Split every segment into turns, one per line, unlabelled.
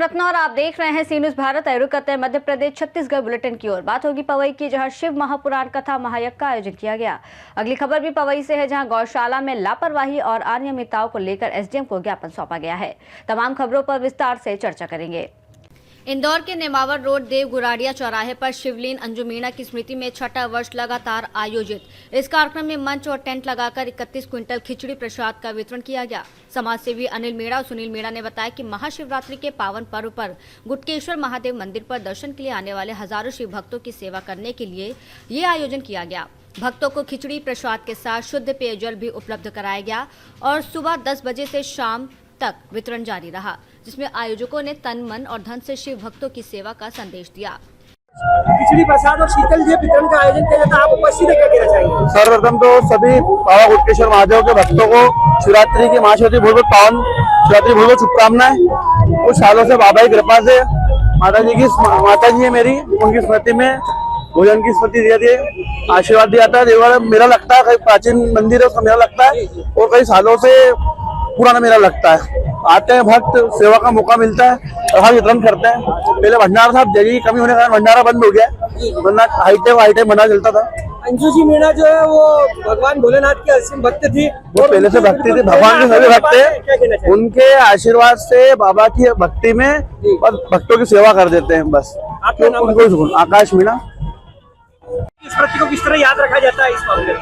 रत्ना और आप देख रहे हैं सी न्यूज़ भारत। रुक करते हैं मध्य प्रदेश छत्तीसगढ़ बुलेटिन की ओर। बात होगी पवई की, जहां शिव महापुराण कथा महायज्ञ का आयोजन किया गया। अगली खबर भी पवई से है, जहां गौशाला में लापरवाही और अनियमितताओं को लेकर एसडीएम को ज्ञापन सौंपा गया है। तमाम खबरों पर विस्तार से चर्चा करेंगे। इंदौर के नेमावर रोड देव गुराड़िया चौराहे पर शिवलीन अंजू मीणा की स्मृति में छठा वर्ष लगातार आयोजित इस कार्यक्रम में मंच और टेंट लगाकर 31 क्विंटल खिचड़ी प्रसाद का वितरण किया गया। समाजसेवी अनिल मीणा और सुनील मीणा ने बताया कि महाशिवरात्रि के पावन पर्व पर गुटकेश्वर महादेव मंदिर पर दर्शन के लिए आने वाले हजारों शिव भक्तों की सेवा करने के लिए ये आयोजन किया गया। भक्तों को खिचड़ी प्रसाद के साथ शुद्ध पेयजल भी उपलब्ध कराया गया और सुबह 10 बजे से शाम तक वितरण जारी रहा, जिसमें आयोजकों ने तन मन और धन से शिव भक्तों की सेवा का संदेश दिया।
खिचड़ी प्रसाद और शीतल जल वितरण का आयोजन किया जाता है, आप उपस्थित क्या कहना चाहेंगे?
सर्वप्रथम तो सभी बाबा गुटकेश्वर महादेव के भक्तों को शिवरात्रि की महाशिवरात्रि बहुत पावन शिवरात्रि बहुत शुभकामनाएं। कुछ सालों से बाबा की कृपा से माता जी है मेरी, उनकी स्मृति में भोजन की स्मृति दिया दिए आशीर्वाद दिया था। देवगढ़ मेला लगता है, कई प्राचीन मंदिर है उसका मेला लगता है और कई सालों से पुराना मेला लगता है। आते हैं भक्त, सेवा का मौका मिलता है और हम वितरण करते हैं। पहले भंडारा था, जगह की कमी होने के कारण भंडारा बंद हो गया, वरना हाईटेक भंडारा चलता था।
अंजू जी मीणा जो है वो भगवान भोलेनाथ की असीम भक्त थी,
वो पहले से भक्ति थी, भगवान के सभी भक्त थे, उनके आशीर्वाद से बाबा की भक्ति में भक्तों की सेवा कर देते हैं बस। उनको आकाश मीणा।
इस प्रति को किस तरह याद रखा जाता है इस मामले में?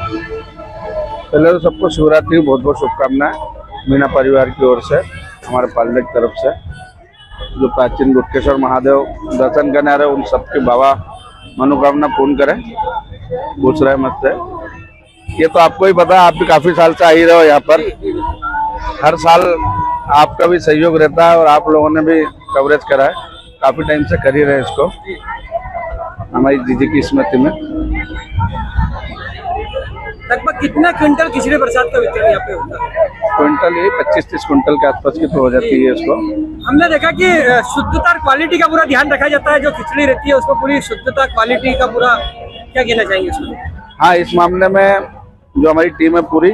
पहले तो सबको शिवरात्रि की बहुत बहुत शुभकामनाएं मीणा परिवार की ओर से, हमारे पालने की तरफ से। जो प्राचीन गुटकेश्वर महादेव दर्शन करने आ रहे उन सबके बाबा मनोकामना पूर्ण करें, पूछ रहे मत से। ये तो आपको ही पता है, आप भी काफी साल से आ ही रहे हो यहाँ पर, हर साल आपका भी सहयोग रहता है और आप लोगों ने भी कवरेज करा है, काफी टाइम से कर ही रहे इसको हमारी दीदी की स्मृति में।
लगभग कितना क्विंटल खिचड़ी प्रसाद का वितरण यहाँ पे होता है?
क्विंटल ये 25-30 क्विंटल के आसपास की तो हो जाती है इसको।
हमने देखा कि शुद्धता क्वालिटी का पूरा ध्यान रखा जाता है, जो खिचड़ी रहती है उसको पूरी शुद्धता क्वालिटी का पूरा, क्या कहना चाहेंगे इसमें?
हाँ, इस मामले में जो हमारी टीम है पूरी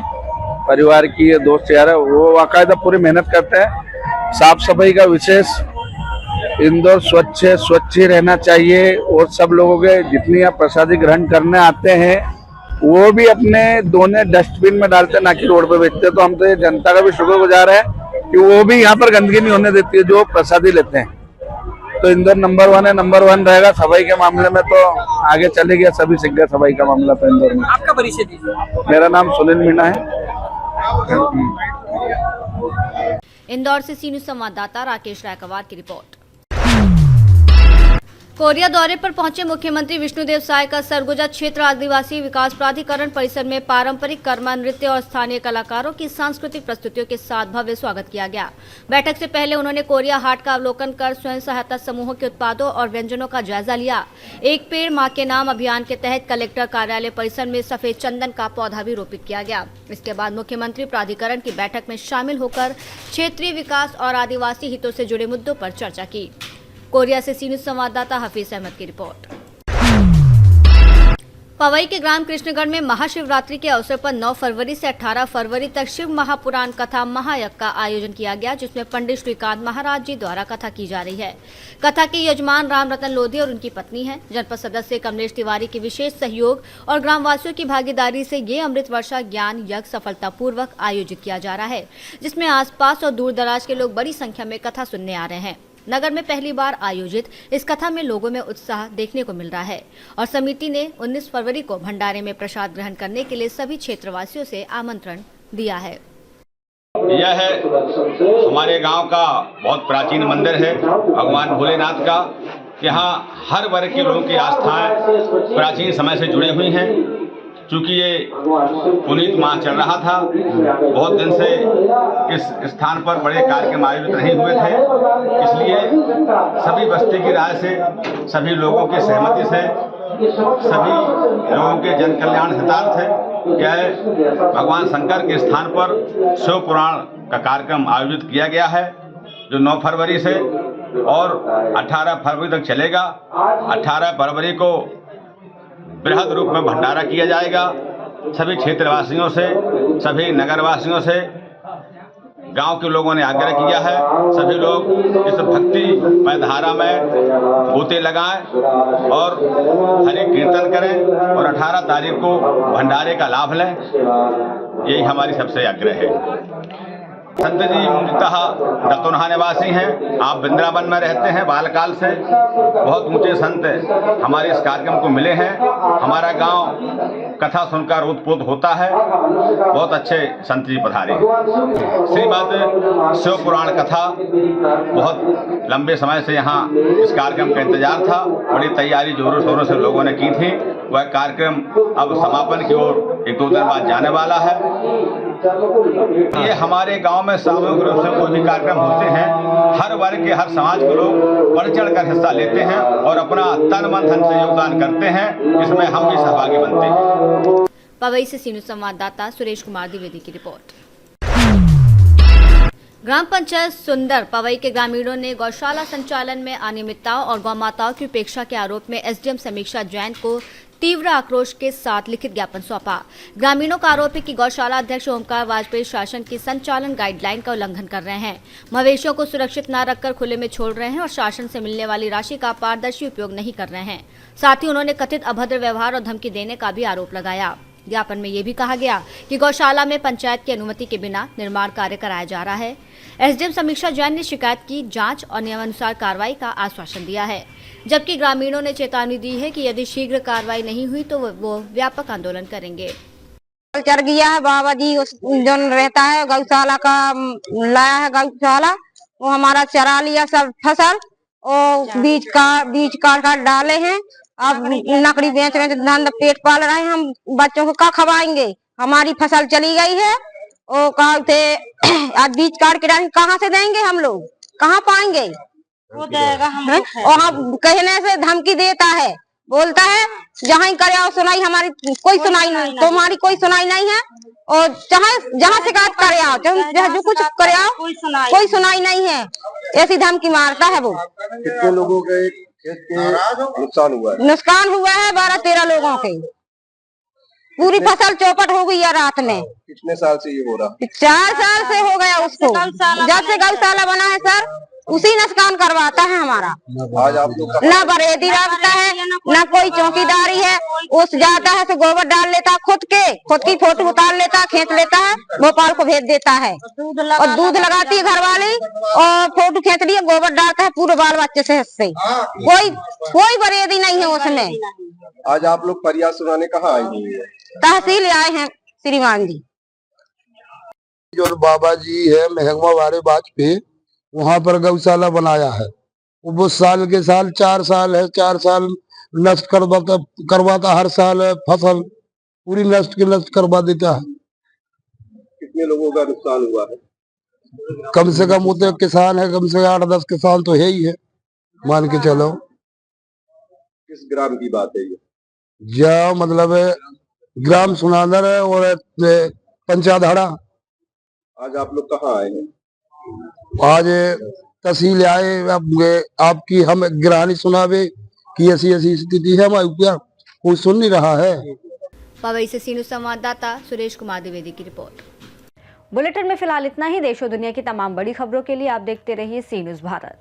परिवार की, ये दोस्त यार है, वो बाकायदा पूरी मेहनत करते हैं। साफ सफाई का विशेष, इंदौर स्वच्छ ही रहना चाहिए और सब लोगों के जितनी आप प्रसादी ग्रहण करने आते हैं वो भी अपने दोने डस्टबिन में डालते, ना कि रोड पे बेचते। तो हम तो ये जनता का भी शुक्रगुजार है कि वो भी यहाँ पर गंदगी नहीं होने देती है जो प्रसादी लेते हैं। तो इंदौर नंबर 1 है, नंबर 1 रहेगा। सफाई के मामले में तो आगे चले गया, सभी सीख गए सफाई का मामला तो इंदौर में।
आपका परिचय दीजिए।
मेरा नाम सुनील मीणा है।
इंदौर से सी न्यूज़ संवाददाता राकेश रायकवार की रिपोर्ट। कोरिया दौरे पर पहुंचे मुख्यमंत्री विष्णुदेव साय का सरगुजा क्षेत्र आदिवासी विकास प्राधिकरण परिसर में पारंपरिक कर्मा नृत्य और स्थानीय कलाकारों की सांस्कृतिक प्रस्तुतियों के साथ भव्य स्वागत किया गया। बैठक से पहले उन्होंने कोरिया हाट का अवलोकन कर स्वयं सहायता समूहों के उत्पादों और व्यंजनों का जायजा लिया। एक पेड़ मां के नाम अभियान के तहत कलेक्टर कार्यालय परिसर में सफेद चंदन का पौधा भी रोपित किया गया। इसके बाद मुख्यमंत्री प्राधिकरण की बैठक में शामिल होकर क्षेत्रीय विकास और आदिवासी हितों से जुड़े मुद्दों पर चर्चा की। कोरिया से सी न्यूज़ संवाददाता हफीज अहमद की रिपोर्ट। पवई के ग्राम कृष्णगढ़ में महाशिवरात्रि के अवसर पर 9 फरवरी से 18 फरवरी तक शिव महापुराण कथा महायज्ञ का आयोजन किया गया, जिसमें पंडित श्रीकांत महाराज जी द्वारा कथा की जा रही है। कथा के यजमान राम रतन लोधी और उनकी पत्नी हैं। जनपद सदस्य कमलेश तिवारी के विशेष सहयोग और ग्रामवासियों की भागीदारी से ये अमृत वर्षा ज्ञान यज्ञ सफलतापूर्वक आयोजित किया जा रहा है, जिसमें आसपास और दूर दराज के लोग बड़ी संख्या में कथा सुनने आ रहे हैं। नगर में पहली बार आयोजित इस कथा में लोगों में उत्साह देखने को मिल रहा है और समिति ने 19 फरवरी को भंडारे में प्रसाद ग्रहण करने के लिए सभी क्षेत्रवासियों से आमंत्रण दिया है।
यह है हमारे गांव का बहुत प्राचीन मंदिर है भगवान भोलेनाथ का। यहाँ हर वर्ग के लोगों की आस्थाएं प्राचीन समय से जुड़ी हुई हैं। चूँकि ये पुनीत माह चल रहा था, बहुत दिन से इस स्थान पर बड़े कार्यक्रम आयोजित नहीं हुए थे, इसलिए सभी बस्ती की राय से, सभी लोगों की सहमति से, सभी लोगों के जन कल्याण हितार्थ है यह भगवान शंकर के स्थान पर शिव पुराण का कार्यक्रम आयोजित किया गया है, जो 9 फरवरी से और 18 फरवरी तक चलेगा। 18 फरवरी को बृहद रूप में भंडारा किया जाएगा। सभी क्षेत्रवासियों से, सभी नगरवासियों से गांव के लोगों ने आग्रह किया है सभी लोग इस भक्ति मय धारा में गोते लगाएं और हरे कीर्तन करें और 18 तारीख को भंडारे का लाभ लें। यही हमारी सबसे आग्रह है। संत जी मूलतः दत्तोनहा निवासी हैं। आप वृंदावन में रहते हैं बालकाल से। बहुत ऊंचे संत हमारे इस कार्यक्रम को मिले हैं। हमारा गांव कथा सुनकर ओतप्रोत होता है। बहुत अच्छे संत जी पधारे हैं। श्रीमद् शिव पुराण कथा बहुत लंबे समय से यहाँ इस कार्यक्रम का इंतजार था। बड़ी तैयारी जोरों शोरों से लोगों ने की थी। वह कार्यक्रम अब समापन की ओर 1-2 दिन बाद जाने वाला है। ये हमारे गांव में सामूहिक रूप से कोई भी कार्यक्रम होते हैं, हर वर्ग के हर समाज के लोग बढ़ चढ़ कर हिस्सा लेते हैं और अपना तन मन धन से योगदान करते हैं। इसमें हम भी सहभागी बनते हैं।
पवई से सीनू संवाददाता सुरेश कुमार द्विवेदी की रिपोर्ट। ग्राम पंचायत सुंदर पवई के ग्रामीणों ने गौशाला संचालन में अनियमितताओं और गौ माताओं की उपेक्षा के आरोप में एसडीएम समीक्षा जैन को तीव्र आक्रोश के साथ लिखित ज्ञापन सौंपा। ग्रामीणों का आरोप है कि गौशाला अध्यक्ष ओमकार वाजपेयी शासन की संचालन गाइडलाइन का उल्लंघन कर रहे हैं, मवेशियों को सुरक्षित न रखकर खुले में छोड़ रहे हैं और शासन से मिलने वाली राशि का पारदर्शी उपयोग नहीं कर रहे हैं। साथ ही उन्होंने कथित अभद्र व्यवहार और धमकी देने का भी आरोप लगाया। ज्ञापन में यह भी कहा गया कि गौशाला में पंचायत की अनुमति के बिना निर्माण कार्य कराया जा रहा है। एसडीएम समीक्षा जैन ने शिकायत की जांच और नियमानुसार कार्रवाई का आश्वासन दिया है, जबकि ग्रामीणों ने चेतावनी दी है कि यदि शीघ्र कार्रवाई नहीं हुई तो वो व्यापक आंदोलन करेंगे।
चढ़ गया है बाबा जी जो रहता है गौशाला का लाया है गौशाला, वो हमारा चरा लिया सब फसल और बीज काट डाले हैं। अब लकड़ी बेच रहे धन पेट पाल रहे हैं। हम बच्चों को क्या खवाएंगे? हमारी फसल चली गई है और कहते आज बीज काट के डालेंगे, कहाँ से देंगे? हम लोग कहाँ पाएंगे? वो देगा हम और हम कहने से धमकी देता है, बोलता है जहाँ ही करे आओ सुनाई, हमारी कोई सुनाई नहीं, तुम्हारी कोई सुनाई नहीं है। और चाहे जहाँ शिकायत करे आओ, जो कुछ करे आओ, कोई सुनाई नहीं है। ऐसी धमकी मारता है वो।
कितने लोगों के नुकसान हुआ है?
नुकसान हुआ है 12-13 लोगों के। पूरी फसल चौपट हो गई है रात में।
कितने साल से ये हो रहा?
4 साल से हो गया उसको। जब से गौशाला बना है सर, उसी नुकसान करवाता है हमारा।
आज आप लोग
ना बरेदी रखता है, ना कोई चौकीदारी है। उस जाता है तो गोबर डाल लेता है, खुद की फोटो उतार लेता है, खींच लेता है, भोपाल को भेज देता है। और दूध लगाती है घरवाली और फोटो खींच लिया, गोबर डालता है पूरे बाल बच्चे से हिस्से। कोई बरेदी नहीं है उसमें।
आज आप लोग फरियाद सुनाने कहाँ आई हुई है?
तहसील आए हैं श्रीमान जी।
जो बाबा जी है महंगवा वाले वाजपेयी, वहाँ पर गौशाला बनाया है। वो साल के साल 4 साल है, 4 साल नष्ट करवाता हर साल फसल पूरी नष्ट करवा देता है।
कितने लोगों का नुकसान हुआ है?
कम से कम उतने किसान है, कम से 8-10 किसान तो है ही है, मान के चलो।
किस ग्राम की बात है ये?
या मतलब ग्राम सुनादर है और पंचायत हड़ा।
आज आप लोग कहाँ आए हैं?
आज तहसील आए, आपकी हम गिरानी सुनावे कि ऐसी स्थिति है हमारी, क्या कोई सुन नहीं रहा है।
पवई से सीनू संवाददाता सुरेश कुमार द्विवेदी की रिपोर्ट। बुलेटिन में फिलहाल इतना ही। देश और दुनिया की तमाम बड़ी खबरों के लिए आप देखते रहिए सी न्यूज़ भारत।